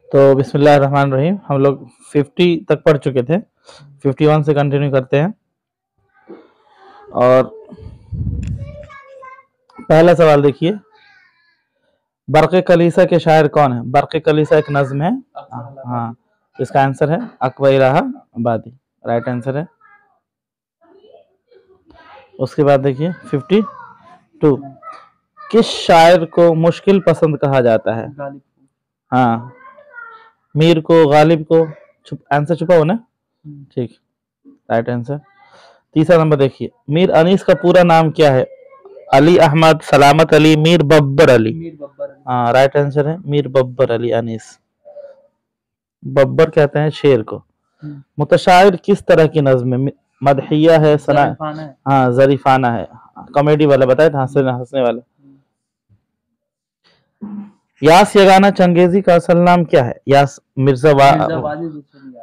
तो बिस्मिल्लाहिर्रहमानिर्रहीम हम लोग 50 तक पढ़ चुके थे। 51 से कंटिन्यू करते हैं। और पहला सवाल देखिए, बरक़ कलीसा के शायर कौन है? बरक़ कलीसा एक नज़्म है। हाँ, इसका आंसर है अकबर इलाहाबादी, राइट आंसर है। उसके बाद देखिए 52, किस शायर को मुश्किल पसंद कहा जाता है? हाँ, मीर को, गालिब को। आंसर छुपा हो ना? ठीक, राइट आंसर। तीसरा नंबर देखिए, मीर अनीस का पूरा नाम क्या है? अली अहमद, सलामत अली, मीर बब्बर अली। हाँ, राइट आंसर है मीर बब्बर अली अनीस। बब्बर कहते हैं शेर को। मुतशायर किस तरह की नज़्म है? मदहिया है, सना, हाँ जरीफाना है, कॉमेडी वाला बताए थे, हंसने वाला। यास यगाना चंगेजी का असल नाम क्या है? यास मिर्जा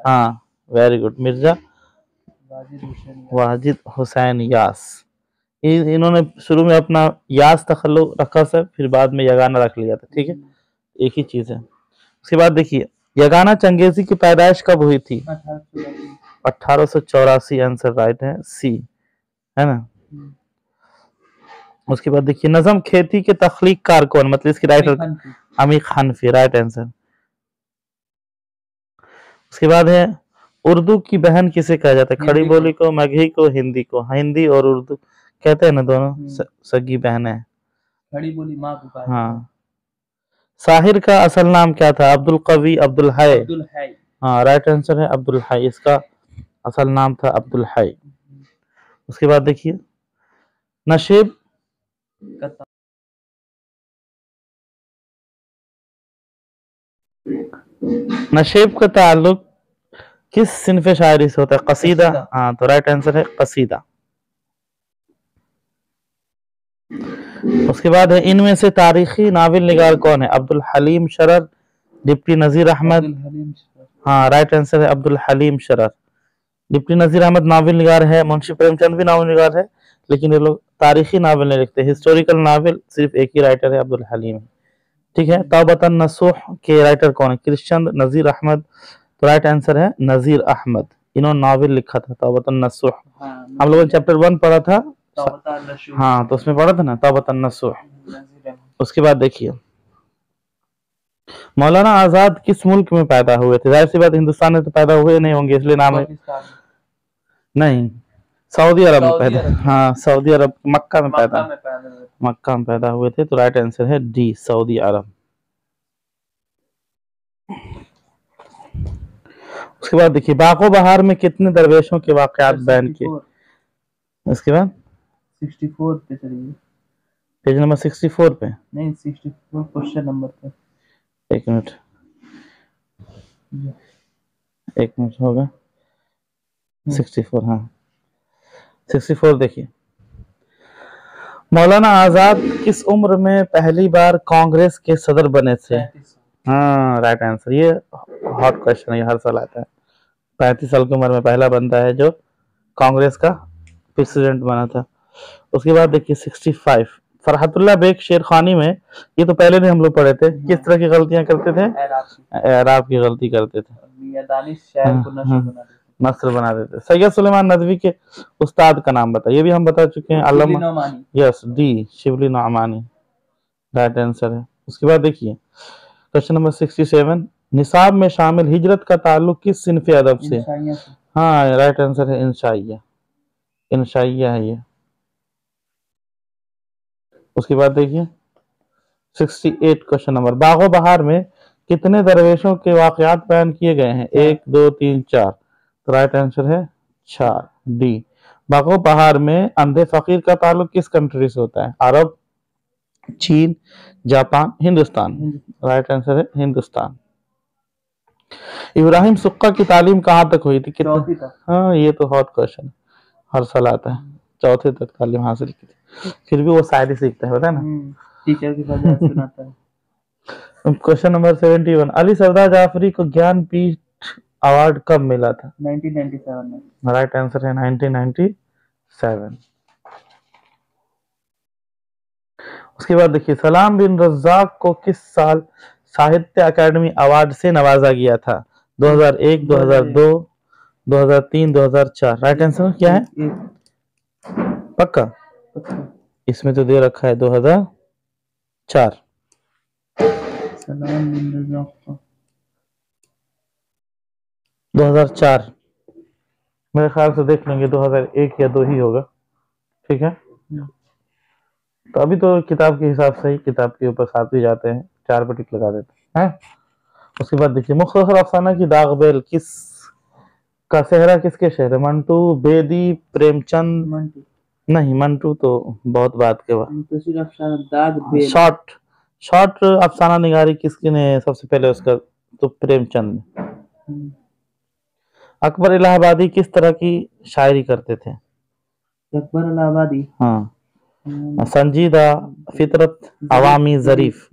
हाँ, वेरी गुड, मिर्जा वाजिद हुसैन यास। इन्होंने शुरू में अपना यास तखल्लुक रखा सर, फिर बाद में यगाना रख लिया था। ठीक है, एक ही चीज है। उसके बाद देखिए, यगाना चंगेजी की पैदाइश कब हुई थी? 1884, आंसर राइट है, सी है ना। उसके बाद देखिए, नज़म खेती के तख्लीक कार कौन, मतलब इसकी राइटर? अमीर हनफी, राइट आंसर। उसके बाद है, उर्दू की बहन किसे कहा जाता है? खड़ी बोली को, मगही को, हिंदी को। हिंदी और उर्दू कहते हैं ना, दोनों सगी बहन है। खड़ी बोली माँ को। हाँ। साहिर का असल नाम क्या था? अब्दुल कवी, अब्दुल हाय। हाँ, राइट आंसर है अब्दुल हाय, इसका असल नाम था अब्दुल हाय। उसके बाद देखिए, नशेब का ताल्लुक किस सिन्फ़े शायरी से होता है? कसीदा। हाँ, तो राइट आंसर है कसीदा। उसके बाद है, इनमें से तारीखी नावल निगार कौन है? अब्दुल हलीम शरर, डिप्टी नजीर अहमद। हाँ, राइट आंसर है अब्दुल हलीम शरर। डिप्टी नजीर अहमद नावल निगार है, मुंशी प्रेमचंद भी नावल निगार है, लेकिन ये लोग तारीखी नावल नहीं लिखते। हिस्टोरिकल नावल सिर्फ एक ही राइटर है, अब्दुल हलीम। ठीक है, तौबतन नसूह के राइटर कौन है? कृष्ण नजीर अहमद। तो राइट आंसर है नजीर अहमद, इन्होंने नावल लिखा था तौबतन नसूह। हम लोगों ने चैप्टर 1 पढ़ा था। हाँ, तो उसमें पढ़ा था ना तौबतन नसूह। उसके बाद देखिए, मौलाना आजाद किस मुल्क में पैदा हुए थे? जाहिर सी बात, हिंदुस्तान में तो पैदा हुए नहीं होंगे, इसलिए नाम है नहीं, सऊदी अरब में पैदा। हाँ, सऊदी अरब, मक्का में पैदा हुए थे। तो राइट आंसर है डी, सऊदी अरब। उसके बाद देखिए, बागो बहार में कितने दरवेशों के वाकयात बयान किए? उसके बाद 64 पे चलिए, पेज नंबर 64 पे नहीं, 64 क्वेश्चन नंबर पे। एक मिनट होगा, 64। हाँ, 64 देखिए, मौलाना आजाद किस उम्र में पहली बार कांग्रेस के सदर बने थे? हाँ, राइट आंसर। ये हॉट क्वेश्चन है, हर साल आता है। 35 साल की उम्र में पहला बंदा है जो कांग्रेस का प्रेसिडेंट बना था। उसके बाद देखिए 65, फरहतुल्लाह बेग शेरखानी में, ये तो पहले भी हम लोग पढ़े थे, किस तरह की गलतियां करते थे? एराब की गलती करते थे, नस्र बना देते। सैयद सुलेमान नदवी के उस्ताद का नाम बताइए, ये भी हम बता चुके हैं, Allama. Yes, D, Shibli Nomani, right answer है। उसके बाद देखिए, क्वेश्चन नंबर 67, निसाब में शामिल हिजरत का ताल्लुक किस सिन्फ़े अदब से? हाँ, राइट आंसर है इंशाइया, इंशाइया है ये। उसके बाद देखिए 68 क्वेश्चन नंबर, बागो बहार में कितने दरवेशों के वाकयात बयान किए गए हैं? 1, 2, 3, 4। तो राइट आंसर है 4, डी। बागो बहार में अंधे फकीर का ताल्लुक किस कंट्री से होता है? अरब, चीन, जापान, हिंदुस्तान। राइट आंसर है हिंदुस्तान। इब्राहिम सुक्का की तालीम कहाँ तक हुई थी? कितने तक? हाँ, ये तो हॉट क्वेश्चन, हर साल आता है। चौथे तक तालीम हासिल की थी, फिर भी वो शायरी सीखता है, पता है ना, टीचर की वजह से सुनाता है। क्वेश्चन नंबर 71, अली सरदार जाफरी को ज्ञानपीठ अवार्ड कब मिला था? 1997 में। राइट आंसर है 1997। उसके बाद देखिए, सलाम बिन रज़्ज़ाक को किस साल साहित्य अकादमी अवार्ड से नवाजा गया था? 2001, 2002, 2003, 2004। राइट आंसर क्या है? पक्का? इसमें तो दे रखा है 2004। 2004 मेरे ख्याल से देख लेंगे, 2001 या 2 ही होगा। ठीक है, तो अभी तो किताब के हिसाब से ही किताब के ऊपर 7 ही जाते हैं, 4 पे टिक लगा देते हैं। उसके बाद देखिए, मुख्तसर अफसाना की दाग बेल किस का सेहरा किसके शहर है? मंटू, बेदी, प्रेमचंद? मंटू नहीं, मंटू तो बहुत बात के बाद। शॉर्ट अफसाना निगारी किसकी ने सबसे पहले उसका? तो प्रेमचंद ने। अकबर इलाहाबादी किस तरह की शायरी करते थे? अकबर इलाहाबादी, हाँ, संजीदा, फितरत, अवामी, जरीफ।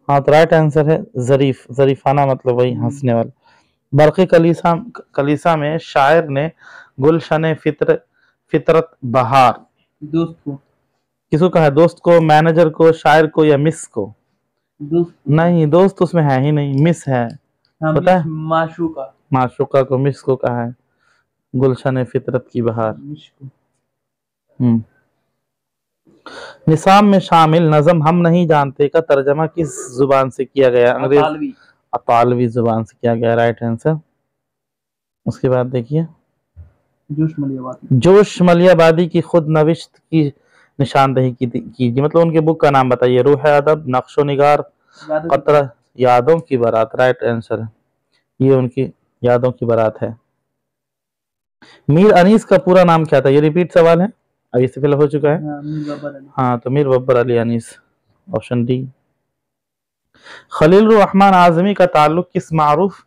हाँ, तो राइट आंसर है जरीफ। जरीफाना मतलब वही हंसने वाला। बरक़ी कलीसा में शायर ने गुलशन फितरत बहार दोस्त को किसको कहा है? दोस्त को, मैनेजर को, शायर को या मिस को? दोस्त। नहीं, दोस्त उसमें है ही नहीं, मिस है। पता है? माशूका को मिस को कहा है। गुलशन फितरत की बहार। निसाम में शामिल नज़म हम नहीं जानते का तर्जमा किस जुबान से किया गया? अंग्रेजी अतालवी जुबान से किया गया। Right answer. उसके बाद देखिए, जोश मलियाबादी की खुद नविश्त की निशानदही कीजिए, मतलब उनके बुक का नाम बताइए। रूह अदब, नक्शो निगार, कतरा, यादों की बारात। राइट आंसर है, ये उनकी यादों की बारात है। मीर अनीस का पूरा नाम क्या था? ये रिपीट सवाल है, अभी इससे पहले हो चुका है। हाँ, तो मीर बब्बर अली अनीस, ऑप्शन डी। खलील रहमान आजमी का ताल्लुक किस मारूफ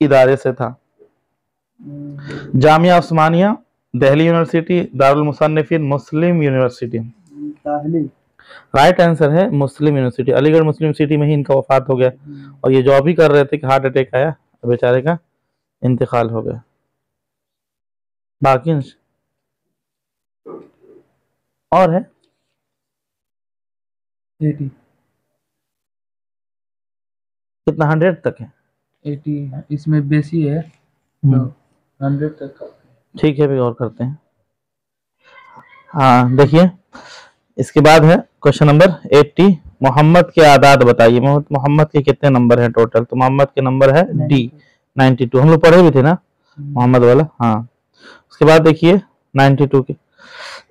इदारे से था? जामिया उस्मानिया, दिल्ली यूनिवर्सिटी, दारुल मुसन्निफीन, मुस्लिम यूनिवर्सिटी। राइट आंसर है मुस्लिम यूनिवर्सिटी। अलीगढ़ मुस्लिम यूनिवर्सिटी में ही इनका वफात हो गया, और ये जॉब ही कर रहे थे कि हार्ट अटैक आया, बेचारे का इंतकाल हो गया। बाकी और है 80, कितना 100 तक है? 80 इसमें बेसी है, तो 100 तक। ठीक है, भी और करते हैं। हाँ, देखिए इसके बाद है क्वेश्चन नंबर 80। मोहम्मद के आदाद बताइए। मोहम्मद के कितने नंबर हैं टोटल? तो मोहम्मद के नंबर है डी 92। हम लोग पढ़े भी थे ना मोहम्मद वाला। हाँ, उसके बाद देखिए 92 के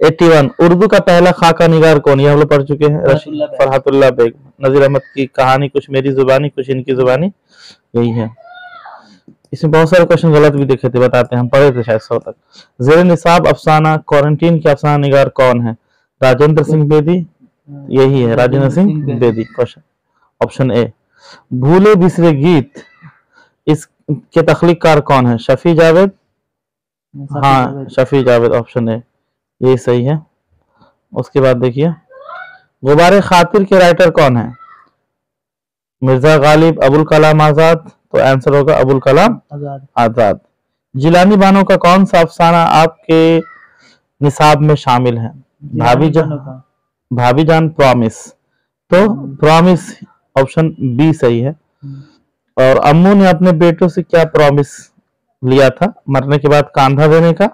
81। उर्दू का पहला खाका निगार कौन? ये हम लोग पढ़ चुके हैं, फरहतुल्लाह बेग। नजीर अहमद की कहानी कुछ मेरी जुबानी कुछ इनकी जुबानी, यही है। इसमें बहुत सारे क्वेश्चन गलत भी देखे थे, बताते हैं, हम पढ़े थे शायद 100 तक। जेर निसाब अफसाना क्वारंटीन के अफसाना निगार कौन है? राजेंद्र सिंह बेदी, यही है Rajendra Singh Bedi. Question option A. भूले बिसरे गीत इसके तख्लीकार कौन है? शफी जावेद। हाँ, शफी जावेद, ऑप्शन ए, ये सही है। उसके बाद देखिए, गुबारे खातिर के राइटर कौन है? मिर्जा गालिब, अबुल कलाम आजाद। तो आंसर होगा अबुल कलाम आजाद। जिलानी बानो का कौन सा अफसाना आपके निसाब में शामिल है? भाभी जान प्रॉमिस। तो प्रॉमिस ऑप्शन बी सही है। और अम्मू ने अपने बेटों से क्या प्रॉमिस लिया था? मरने के बाद कांधा देने का,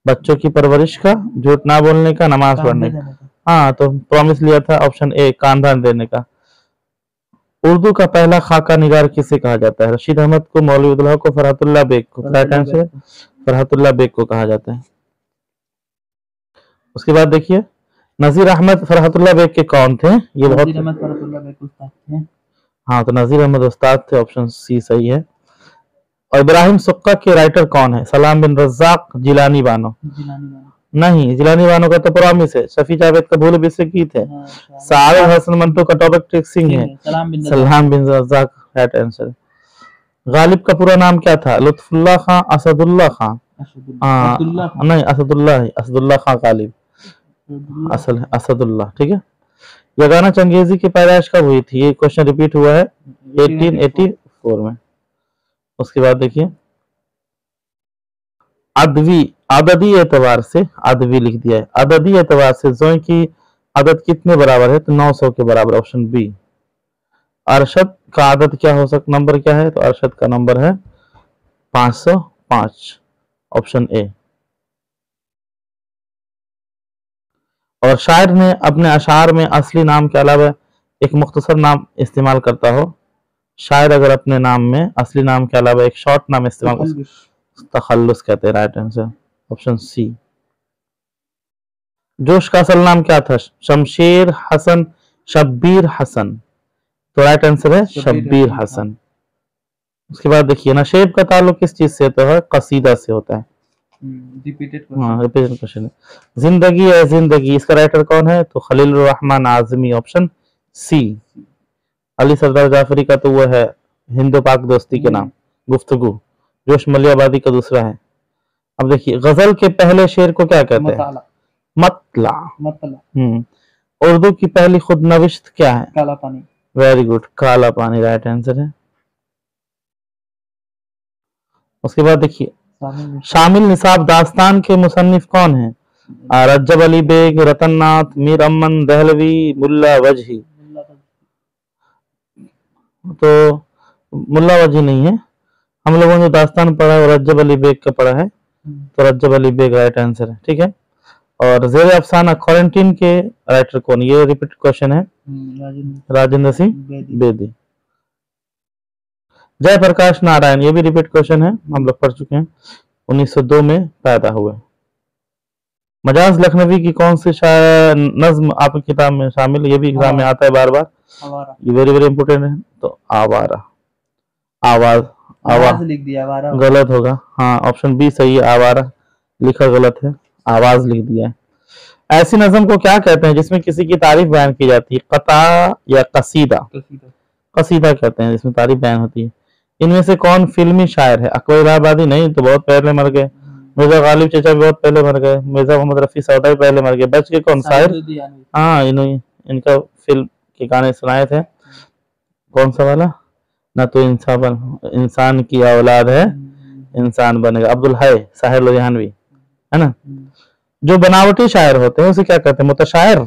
बच्चों की परवरिश का, झूठ ना बोलने का, नमाज पढ़ने का। हाँ, तो प्रॉमिस लिया था ऑप्शन ए, कांधा देने का। उर्दू का पहला खाका निगार किसे कहा जाता है? रशीद अहमद को, मौलवी उद्दौला को, फरहतुल्लाह बेग को। राइट आंसर फरहतुल्लाह बेग को कहा जाता है। उसके बाद देखिए, नजीर अहमद फरहतुल्लाह बेग के कौन थे? ये बहुत, हाँ, तो नजीर अहमद उस्ताद थे, ऑप्शन सी सही है। और इब्राहिम सुक्का के राइटर कौन है? सलाम बिन रज़ाक, जिलानी बानो। नहीं, जिलानी बानो का तो प्रॉमिस है। शफी जावेद का भूले बिसरे गीत है। सारे हसन मंटो का टॉपिक ट्रिक्सिंग है। सलाम बिन रज़ाक राइट आंसर। गालिब का पूरा नाम क्या था? लुत्फुल्लाह खां, असदुल्लाह खां? नहीं, असदुल्लाह खां गालिब, असल है असदुल्लाह। ठीक है। यगाना चंगेजी की पैदाइश कब हुई थी? ये क्वेश्चन रिपीट हुआ है 1884 में। उसके बाद देखिए, अददी एतबार से, अदवी लिख दिया है, अददी एतबार से जोई की अदद कितने बराबर है? तो 900 के बराबर, ऑप्शन बी। अरशद का आदत क्या हो सकता, नंबर क्या है? तो अरशद का नंबर है 505, ऑप्शन ए। और शायर ने अपने अशार में असली नाम के अलावा एक मुख्तसर नाम इस्तेमाल करता हो, शायर अगर अपने नाम में असली नाम के अलावा एक शॉर्ट नाम इस्तेमाल, तखल्लुस कहते हैं, राइट आंसर ऑप्शन सी। जोश का असल नाम क्या था? शमशेर हसन, शब्बीर हसन, तो राइट आंसर है शब्बीर हसन। उसके बाद देखिए नशेब का ताल्लुक किस चीज से होता है? कसीदा से होता है। रिपीटेड क्वेश्चन है। जिंदगी है जिंदगी, इसका राइटर कौन है? तो खलील रहमान आजमी, ऑप्शन सी। अली सरदार जाफरी का तो वो है हिंदू पाक दोस्ती के नाम, गुफ्तगू। जोश मलियाबादी का दूसरा है। अब देखिए गजल के पहले शेर को क्या कहते हैं? मतला। उर्दू की पहली खुद नविश्त क्या है? काला पानी। वेरी गुड, काला पानी राइट आंसर है। उसके बाद देखिए शामिल निसाब दास्तान के मुसन्निफ कौन है? रज्जब अली बेग, रतन नाथ, मीर अमन दहलवी, मुल्ला वजही। तो मुल्ला वजही नहीं है, हम लोगों ने दास्तान पढ़ा है और रज्जब अली बेग का पढ़ा है, तो रज्जब अली बेग राइट आंसर है, ठीक है। और ज़ेर अफसाना क्वारंटीन के राइटर कौन? ये रिपीट क्वेश्चन है, राजेंद्र सिंह बेदी। जयप्रकाश नारायण, ये भी रिपीट क्वेश्चन है, हम लोग पढ़ चुके हैं, 1902 में पैदा हुए। मजाज लखनवी की कौन सी नज्म आपकी किताब में शामिल? ये भी एग्जाम में आता है बार बार, ये वेरी वेरी इंपोर्टेंट है। तो आवारा, आवाज लिख दिया, आवारा गलत होगा, हाँ ऑप्शन बी सही है, आवारा लिखा गलत है, आवाज लिख दिया है। ऐसी नज्म को क्या कहते हैं जिसमें किसी की तारीफ बयान की जाती है? कता या कसीदा? कसीदा कहते हैं जिसमें तारीफ बयान होती है। इनमें से कौन फिल्मी शायर है? अकबर इलाहाबादी नहीं, तो बहुत पहले मर गए। मिर्जा गालिब चचा भी बहुत पहले मर गए। मिर्जा मोहम्मद रफी सौदा भी पहले मर गए। बच के कौन? शायर, हाँ इनका फिल्म के गाने सुनाए थे। कौन सा वाला? ना तो इंसान की औलाद है इंसान बनेगा, अब्दुल हाय साहिर लुधियानवी, है ना। जो बनावटी शायर होते हैं उसे क्या कहते हैं? मुतशायर।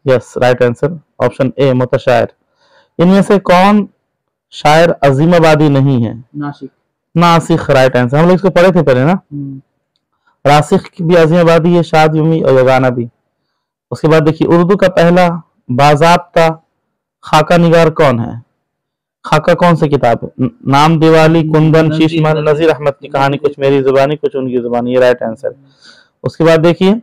Yes right answer option A मुतशायर। इनमें से कौन शायर अजीमाबादी नहीं है? नासिक राइट आंसर, हम लोग इसको पढ़े थे पहले ना। रासिक की भी अजीमाबादी है, शादी और यगाना भी। उसके बाद देखिए उर्दू का पहला बाज़ाब्ता खाका निगार कौन है? खाका कौन सी किताब है? नाम दिवाली, कुंदन, शीशमहल, नजीर अहमद की कहानी, कुछ मेरी जुबानी कुछ उनकी जुबानी, ये राइट आंसर। उसके बाद देखिए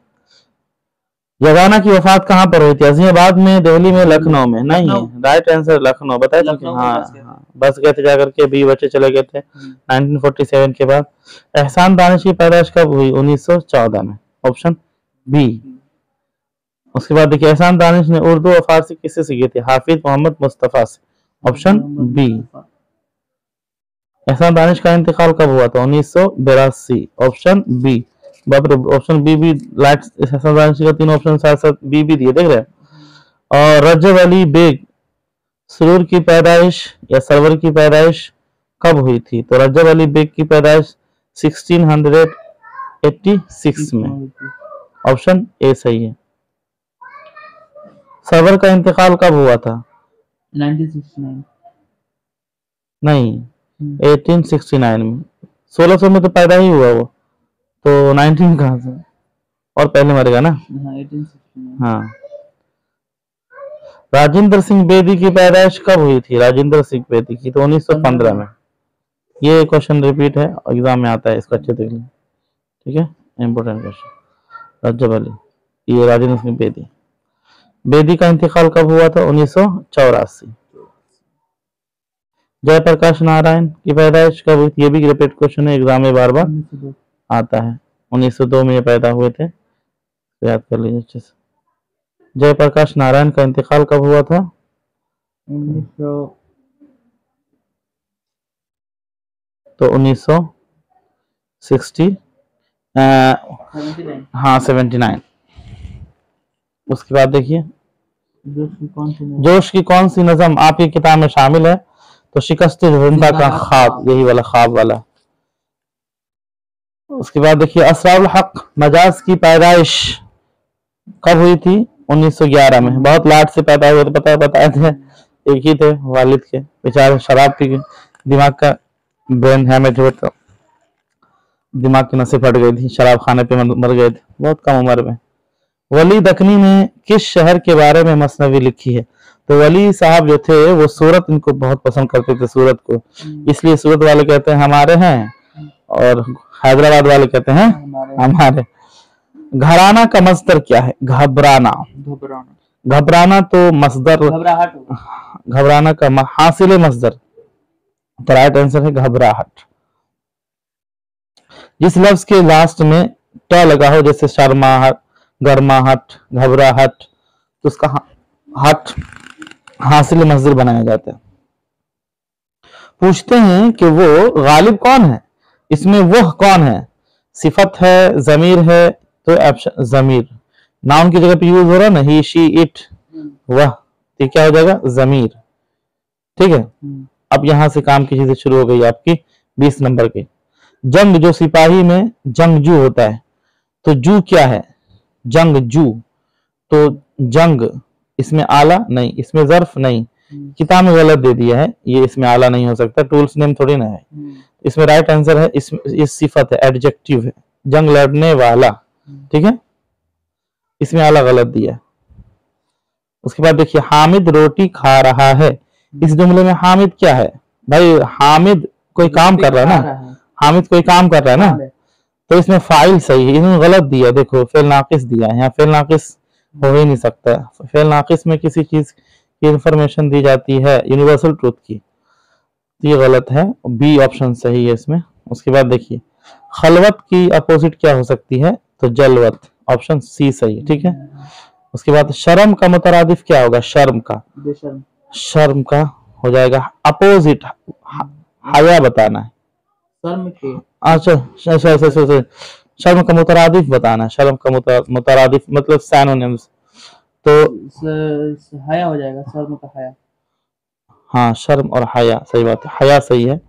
यगाना की वफात कहाँ पर हुई थी? अजीमाबाद में, दिल्ली में, लखनऊ में? नहीं है, राइट आंसर लखनऊ, बताए थे। हाँ बस गए थे जाकर के, 20 बच्चे चले गए थे 1947 के बाद। एहसान दानिश की पैदाइश कब हुई? 1914 में, ऑप्शन बी। उसके बाद देखिए एहसान दानिश ने उर्दू और फारसी किससे सीखी थी? हाफिज मोहम्मद मुस्तफा से, ऑप्शन बी। एहसान दानिश का इंतकाल कब हुआ था? 1982, ऑप्शन बी। बाप रे, ऑप्शन बी भी लाइट, एहसान दानिश का 3 ऑप्शन साथ साथ बी भी दिए, देख रहे हैं। और रज्जब अली बेग, सुरूर की पैदाइश या सरवर की पैदाइश कब हुई थी? तो रज्जब अली बेग की पैदाइश 1686 में, ऑप्शन ए सही है। सरवर का इंतकाल कब हुआ था? 1969 नहीं, 1869 में। 1600 में तो पैदा ही हुआ वो, तो 19 कहां से? और पहले मरेगा ना। 1869। हाँ। राजेंद्र सिंह बेदी की पैदाइश कब हुई थी? राजेंद्र सिंह बेदी की तो 1915 में। ये क्वेश्चन रिपीट है, एग्जाम में आता है, इसको अच्छे देख लें, ठीक है, इंपोर्टेंट क्वेश्चन। रज्जब अली, ये राजेंद्र सिंह बेदी। बेदी का इंतकाल कब हुआ था? 1984। जयप्रकाश नारायण की पैदाइश कब हुई थी? ये भी रिपीट क्वेश्चन है, एग्जाम में बार बार आता है। 1902 में ये पैदा हुए थे, याद कर लीजिए अच्छे से। जयप्रकाश नारायण का इंतकाल कब हुआ था? 1960, हाँ 79। उसके बाद देखिए जोश की कौन सी नज़म आपकी किताब में शामिल है? तो शिकस्त जिंदा का ख्वाब, यही वाला ख्वाब वाला। उसके बाद देखिए असरारुल हक मजाज की पैदाइश कब हुई थी? 1911 में। बहुत लाट से पैदा हुए थे, बताए थे, एक ही थे वालिद के, बेचारे शराब पी के दिमाग का ब्रेन हैमेज हुआ था, दिमाग की नसें फट गई थी, शराब खाने पे मर गए थे बहुत कम उम्र में। वली दखनी ने किस शहर के बारे में मसनवी लिखी है? तो वली साहब जो थे वो सूरत, इनको बहुत पसंद करते थे सूरत को, इसलिए सूरत वाले कहते हैं हमारे हैं, और हैदराबाद वाले कहते हैं हमारे। घराना का मस्दर क्या है? घबराना। घबराना तो मस्दर, घबराना का हासिल मस्दर, तो राइट आंसर है घबराहट। जिस लफ्ज के लास्ट में ट लगा हो, जैसे शर्माहट, गर्माहट, घबराहट, तो उसका हट हासिल मस्दर बनाया जाता है। पूछते हैं कि वो गालिब कौन है, इसमें वह कौन है? सिफत है, जमीर है, तो ऑप्शन जमीर, नाउन की जगह पे यूज हो रहा है ना, ही शी इट वह, तो क्या हो जाएगा? जमीर। ठीक है, अब यहां से काम की चीजें शुरू हो गई आपकी 20 नंबर के। जंग, जो सिपाही में जंगजू होता है, तो जू क्या है? जंगजू, तो जंग, इसमें आला नहीं, इसमें जर्फ नहीं, किताब में गलत दे दिया है, ये इसमें आला नहीं हो सकता, टूल्स नेम थोड़ी ना है, इसमें राइट आंसर है, इस सिफत है, एडजेक्टिव है, जंग लड़ने वाला। ठीक है, इसमें आला गलत दिया। उसके बाद देखिए, हामिद रोटी खा रहा है, इस जुमले में हामिद क्या है? भाई हामिद कोई काम कर रहा है ना, हामिद कोई काम कर रहा है ना, तो इसमें फाइल सही है, इसमें गलत दिया, देखो फेल नाकिस दिया है, यहाँ फेल नाकिस हो ही नहीं सकता। फेल नाकिस में किसी चीज की इंफॉर्मेशन दी जाती है यूनिवर्सल ट्रूथ की, तो ये गलत है, बी ऑप्शन सही है इसमें। उसके बाद देखिए, खलवत की अपोजिट क्या हो सकती है? तो जलवत, ऑप्शन सी सही है। ठीक है, उसके बाद शर्म का मुतरादिफ क्या होगा? शर्म का, शर्म का हो जाएगा अपोजिट, हया बताना है। अच्छा, शर्म का मुतरादिफ बताना है, शर्म का मुतरादिफ मतलब सैनोनिम्स, तो हया हो जाएगा, शर्म का हया। हाँ, शर्म और हया, सही बात है, हया सही है,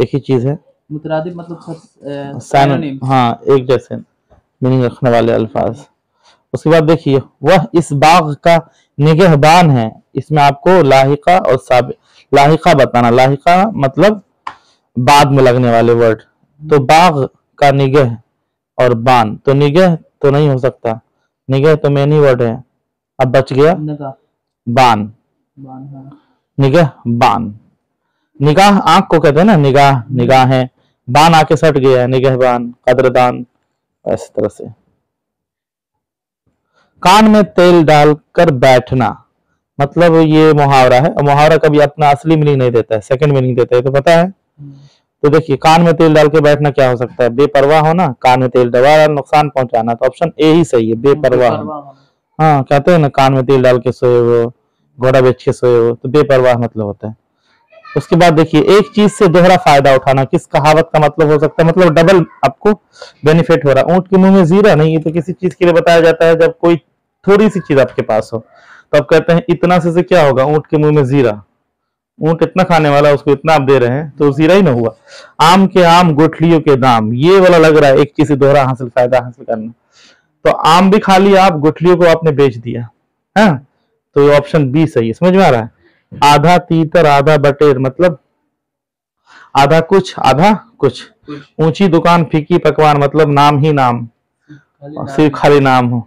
एक ही चीज है। मुतरादिफ मतलब सैनोनिम, हाँ, एक जैसे मीनिंग रखने वाले अल्फाज। उसके बाद देखिए, वह इस बाग का निगहबान है, इसमें आपको लाहिका और साबिक, लाहिका बताना, लाहिका मतलब बाद में लगने वाले वर्ड, तो बाग का निगह और बान, तो निगह तो नहीं हो सकता, निगह तो मेनी वर्ड है, अब बच गया बान, निगह बान। निगाह आंख को कहते हैं ना, निगाह, निगाह है, बान आके सट गया है, निगहबान, कदरदान, इस तरह से। कान में तेल डालकर बैठना, मतलब ये मुहावरा है, और मुहावरा कभी अपना असली मीनिंग नहीं देता है, सेकंड मीनिंग देता है, तो पता है। तो देखिए, कान में तेल डाल के बैठना क्या हो सकता है? बेपरवाह होना, कान में तेल डलवाना, नुकसान पहुंचाना, तो ऑप्शन ए ही सही है, बेपरवाह। हाँ, कहते हैं ना, कान में तेल डाल के सोए हो, घोड़ा बेच के सोए हो, तो बेपरवाह मतलब होता है। उसके बाद देखिए, एक चीज से दोहरा फायदा उठाना, किस कहावत का मतलब हो सकता है? मतलब डबल आपको बेनिफिट हो रहा है। ऊंट के मुंह में जीरा नहीं, ये तो किसी चीज के लिए बताया जाता है जब कोई थोड़ी सी चीज आपके पास हो, तो आप कहते हैं इतना से क्या होगा? ऊंट के मुंह में जीरा, ऊंट इतना खाने वाला, उसको इतना आप दे रहे हैं, तो जीरा ही ना हुआ। आम के आम गुठलियों के दाम, ये वाला लग रहा है एक चीज से दोहरा हासिल फायदा हासिल करना, तो आम भी खा लिया आप, गुठलियों को आपने बेच दिया, है, तो ऑप्शन बी सही है। समझ में आ रहा है? आधा तीतर आधा बटेर, मतलब आधा कुछ आधा कुछ। ऊंची दुकान फीकी पकवान, मतलब नाम ही नाम, सिर्फ खाली नाम हो,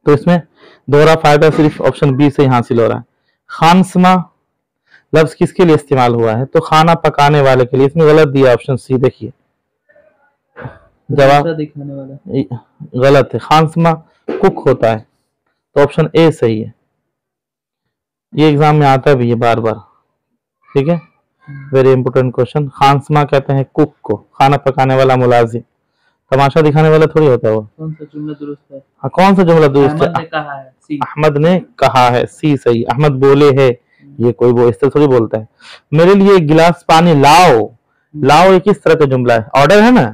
तो इसमें दोहरा फायदा सिर्फ ऑप्शन बी से ही हासिल हो रहा है। खानसमा लफ्ज किसके लिए इस्तेमाल हुआ है? तो खाना पकाने वाले के लिए, इसमें गलत दिया, ऑप्शन सी देखिए, जवाब दिखाने वाला गलत है, खानसमा कुक होता है, तो ऑप्शन ए सही है। ये एग्जाम में आता भी है बार बार, ठीक है, वेरी इंपोर्टेंट क्वेश्चन। खानसमा कहते हैं कुक को, खाना पकाने वाला मुलाजिम, तमाशा दिखाने वाला थोड़ी होता है वो। कौन सा जुमला दुरुस्त है? हाँ, कौन सा जुमला दुरुस्त है? अहमद ने कहा है, सी सही, अहमद बोले है, ये कोई वो इस तरह थोड़ी बोलता है। मेरे लिए एक गिलास पानी लाओ, लाओ एक इस तरह का जुमला है, ऑर्डर है ना,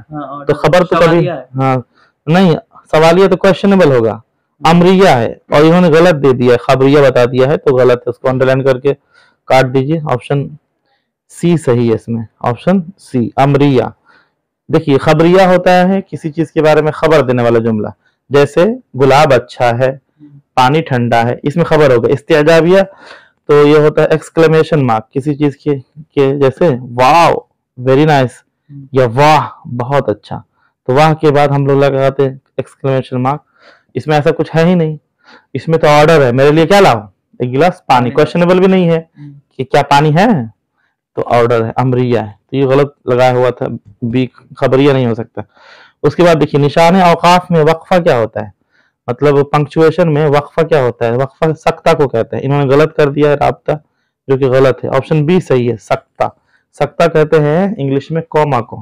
तो खबर तो कभी, हाँ नहीं, सवालिया तो क्वेश्चनेबल होगा, अमरिया है, और इन्होंने गलत दे दिया, खबरिया बता दिया है, तो गलत है, उसको अंडरलाइन करके काट दीजिए, ऑप्शन सी सही है इसमें, ऑप्शन सी अमरिया। देखिए, खबरिया होता है किसी चीज के बारे में खबर देने वाला जुमला, जैसे गुलाब अच्छा है, पानी ठंडा है, इसमें खबर होगा। इस्तेजाबिया तो ये होता है एक्सक्लेमेशन मार्क, किसी चीज के जैसे वाह वेरी नाइस या वाह बहुत अच्छा, तो वाह के बाद हम लोग लगाते हैं एक्सक्लेमेशन मार्क। इसमें ऐसा कुछ है ही नहीं, इसमें तो ऑर्डर है, मेरे लिए क्या लाओ, एक गिलास पानी, क्वेश्चनेबल भी नहीं है कि क्या पानी है, तो ऑर्डर है, अमरिया है, तो ये गलत लगाया हुआ था, बी खबरिया नहीं हो सकता। उसके बाद देखिए निशान औकाफ में वक्फा क्या होता है, मतलब पंक्चुएशन में वक्फा क्या होता है, वक्फा सक्ता को कहते हैं, इन्होंने गलत कर दिया है राब्ता, जो कि गलत है। ऑप्शन बी सही है, सक्ता, सक्ता कहते हैं इंग्लिश में कॉमा को,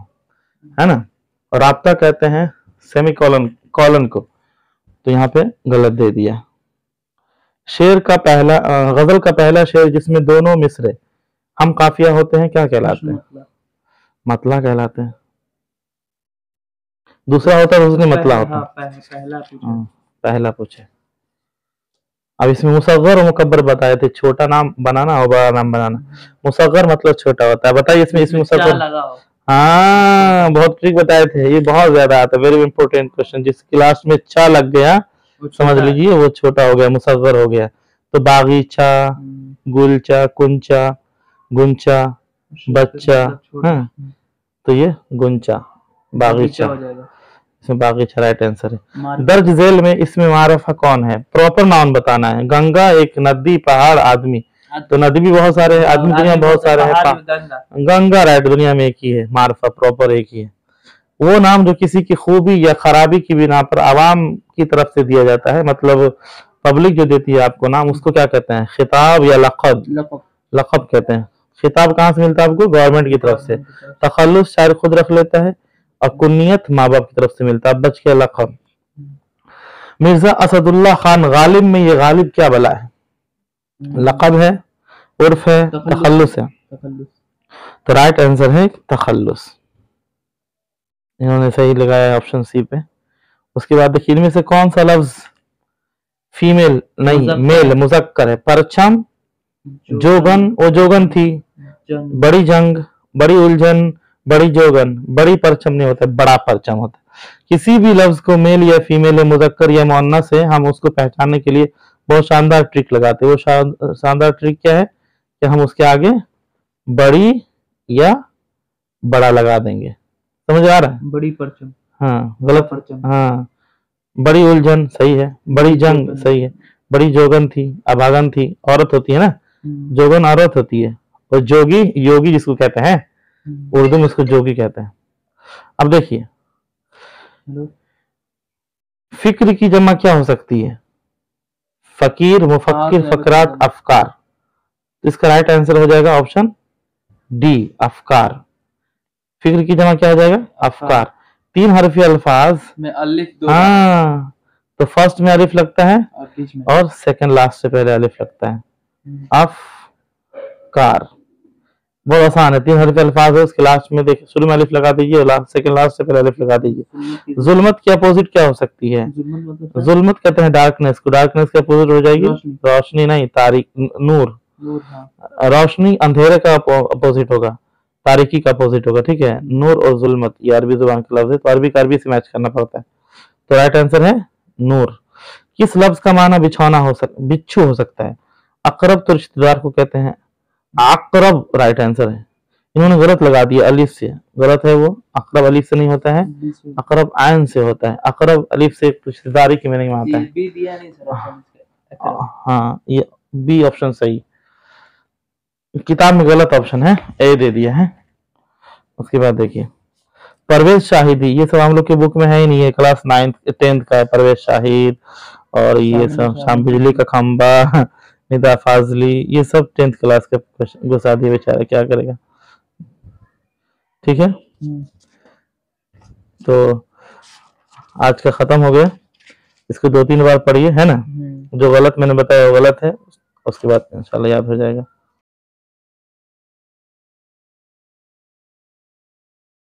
है ना, और राब्ता कहते हैं सेमीकोलन कॉलन को, तो यहाँ पे गलत दे दिया। शेर का पहला गजल का पहला शेर जिसमें दोनों मिसरे हम काफिया होते हैं क्या कहलाते हैं, मतला कहलाते हैं। दूसरा होता है हुस्न मतला होता है, पहला पूछे। अब इसमें मुसग्गर और मुकब्बर बताए थे, छोटा नाम बनाना और बड़ा नाम बनाना। मुसग्गर मतलब छोटा होता है, बताइए इसमें मुसग्गर, हाँ बहुत ट्रिक बताए थे, ये बहुत ज्यादा आता है, वेरी इंपॉर्टेंट क्वेश्चन। जिस क्लास में चा लग गया समझ लीजिए वो छोटा हो गया, मुसग्गर हो गया। तो बागीचा, गुलचा, कुंचा, गुंचा, बच्चा, हाँ तो ये गुंचा बागीचा, इसमें बागीचा राइट आंसर है। दर्ज झेल में इसमें मारफा कौन है, प्रॉपर नाउन बताना है। गंगा एक नदी, पहाड़, आदमी, तो नदी भी बहुत सारे हैं, आदमी दुनिया में बहुत सारे हैं, गंगा राइट दुनिया में एक ही है, मारफा प्रॉपर एक ही है। वो नाम जो किसी की खूबी या खराबी की बिना पर आवाम की तरफ से दिया जाता है, मतलब पब्लिक जो देती है आपको नाम, उसको क्या कहते हैं, खिताब या लक़ब, लक़ब कहते हैं। खिताब कहाँ से मिलता है आपको, गवर्नमेंट की तरफ से। तखल्लुस शायर खुद रख लेता है, और कुन्नियत माँ बाप की तरफ से मिलता है। बच के लक़ब। मिर्जा असदुल्लाह खान गालिब में ये गालिब क्या बला है, लक़ब है, उर्फ है, तखल्लुस है, तो राइट आंसर है तखल्लुस, इन्होंने सही लगाया ऑप्शन सी पे। उसके बाद देखिए इनमें से कौन सा लफ्ज फीमेल नहीं मेल मुज़क्कर है, परचम, जोगन, वो जोगन थी, बड़ी जंग, बड़ी उलझन, बड़ी जोगन, बड़ी परचम नहीं होता, बड़ा परचम होता है। किसी भी लफ्ज को मेल या फीमेल या मुज़क्कर या मुअन्नस से हम उसको पहचानने के लिए बहुत शानदार ट्रिक लगाते हैं। वो शानदार ट्रिक क्या है कि हम उसके आगे बड़ी या बड़ा लगा देंगे, समझ आ रहा है, बड़ी परचम, हाँ गलत परचम, हाँ बड़ी उलझन सही है, बड़ी जंग सही है, बड़ी जोगन थी, अभागन थी, औरत होती है ना, जोगन औरत होती है, और जोगी योगी जिसको कहते हैं, उर्दू में इसको जोगी कहते हैं। अब देखिए फिक्र की जमा क्या हो सकती है, फकीर, मुफक्किर, फकरात, अफकार, इसका राइट आंसर हो जाएगा ऑप्शन डी अफकार। फिक्र की जमा क्या हो जाएगा, अफकार। 3 हरफी अल्फाज में अलिफ दो, हाँ तो फर्स्ट में अलिफ लगता है और सेकंड लास्ट से पहले अलिफ लगता है, अफकार। बहुत आसान है, 3 हरफी अल्फाज है, उसके लास्ट में देखिए शुरू में अलिफ लगा दीजिए, सेकंड लास्ट से पहले अलिफ लगा दीजिए। जुल्मत की अपोजिट क्या हो सकती है, जुल्मत कहते हैं डार्कनेस को, डार्कनेस की अपोजिट हो जाएगी रोशनी नहीं, तारीक, नूर, रोशनी अंधेरे का अपोजिट होगा, तारीकी का अपोजिट होगा, ठीक है। नूर और जुल्मत ये अरबी जुबान के लफ्ज है, तो अरबी का अरबी से मैच करना पड़ता है, तो राइट आंसर है नूर। किस लफ्ज का माना बिछौना हो सकता, बिच्छू हो सकता है, अकरब तो रिश्तेदार को कहते हैं, अकरब राइट आंसर है, इन्होंने गलत लगा दिया अलिफ से, गलत है वो, अकरब अलिफ से नहीं होता है, अकरब आयन से होता है, अकरब अलिफ से रिश्तेदारी की में नहीं आता है, हाँ ये बी ऑप्शन सही, किताब में गलत ऑप्शन है, ए दे दिया है। उसके बाद देखिए परवेज शाहिदी, ये सब हम लोग के बुक में है ही नहीं है, क्लास 9th 10th का है परवेज शाहिद, और ये सब शाम बिजली का खंबा, निदा फाजली, ये सब 10th क्लास के क्वेश्चन, घुसा दिए बेचारा, क्या करेगा, ठीक है। तो आज का खत्म हो गया, इसको 2-3 बार पढ़िए, है ना, जो गलत मैंने बताया वो गलत है, उसके बाद इंशाल्लाह याद हो जाएगा।